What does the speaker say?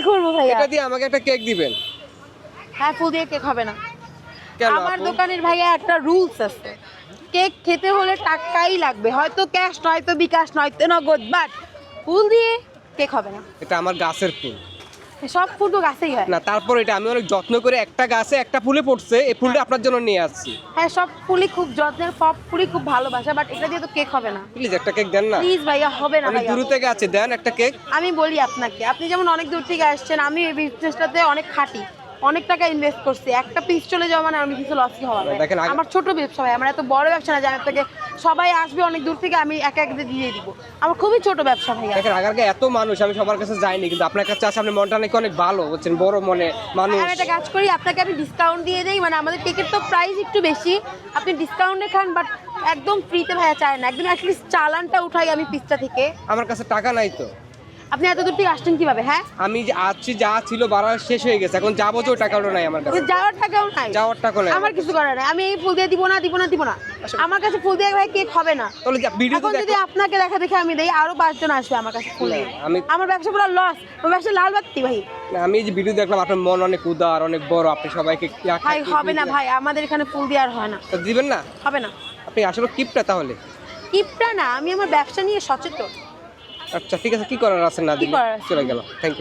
করবো ভাইয়া? এটা দিয়ে আমাকে একটা কেক দিবেন। হ্যাঁ, ফুল দিয়ে কেক হবে না। কেন আমার আপু? দোকানের ভাইয়া একটা রুলস আছে, কেক খেতে হলে টাকাই লাগবে, হয়তো ক্যাশ নয়তো বিকাশ নয়তো নগদ, বাট ফুল দিয়ে কেক হবে না। এটা আমার গাছের ফুল। সব ফুল তো গাছেই হয়। না তারপর এটা আমি অনেক যত্ন করে একটা গাছে একটা ফুলে পড়ছে, এই ফুলটা আপনার জন্য নিয়ে আসছি। হ্যাঁ, সব ফুলই খুব যত্নের, সব ফুলই খুব ভালোবাসা, বাট এটা দিয়ে তো কেক হবে না। প্লিজ একটা কেক দেন না। প্লিজ ভাইয়া, হবে না অনেক ভাইয়া। দূর থেকে আছে, দেন একটা কেক। আমি বলি আপনাকে, আপনি যেমন অনেক দূর থেকে আসছেন, আমি এই বিজনেসটাতে অনেক খাটি, অনেক টাকা ইনভেস্ট করছি, একটা পিস চলে যাওয়া মানে আমি কিছু লসই হওয়া যায়। দেখেন আমার ছোট ব্যবসা ভাই, আমার এত বড় ব্যবসা না যে আমি আপনাকে সবাই আসবে অনেক দূর থেকে আমি একা একা দিয়ে দিব। আমার খুবই ছোট ব্যবসা ভাইয়া। দেখেন আগে এত মানুষ, আমি সবার কাছে যাইনি, কিন্তু আপনার কাছে আসে, আপনি মনটা নাকি অনেক ভালো, বলছেন বড় মনে মানুষ। আমি একটা কাজ করি, আপনাকে আমি ডিসকাউন্ট দিয়ে দেই, মানে আমাদের কেকের তো প্রাইস একটু বেশি, আপনি ডিসকাউন্টে খান, বাট একদম ফ্রিতে ভাইয়া চায় না, একদম অ্যাটলিস্ট চালানটা উঠাই আমি পিসটা থেকে। আমার কাছে টাকা নাই তো। আপনি এত দূর থেকে আসছেন কিভাবে? হ্যাঁ, আমি যে আসছি, যা ছিল বাড়া শেষ হয়ে গেছে, এখন যাবো তো টাকাও নাই আমার কাছে। যাওয়ার টাকাও নাই। যাওয়ার টাকা নাই আমার কিছু করার নাই, আমি এই ফুল দিয়ে দিব না, দিব না, দিব না। আমার কাছে ফুল দিয়ে ভাই কেক হবে না। তাহলে ভিডিও তো এখন যদি দেখো। আপনাকে দেখা দেখে আমি দেই, আরো 5 জন আসবে আমার কাছে ফুল দিয়ে। আমার ব্যবসা পুরো লস, আমার ব্যবসা লাল বাতি ভাই। না, আমি যে ভিডিও দেখলাম, আপনার মন অনেক উদার, অনেক বড়, আপনি সবাইকে ভাই হবে না ভাই, আমাদের এখানে ফুল দিয়ে আর হয় না। তো দিবেন না? হবে না। আপনি আসলে কিপটা তাহলে। কিপটা না, আমি আমার ব্যবসা নিয়ে সচেতন। আচ্ছা ঠিক আছে, কি করার আছে না দিলে করার আছে? চলে গেল। Thank you.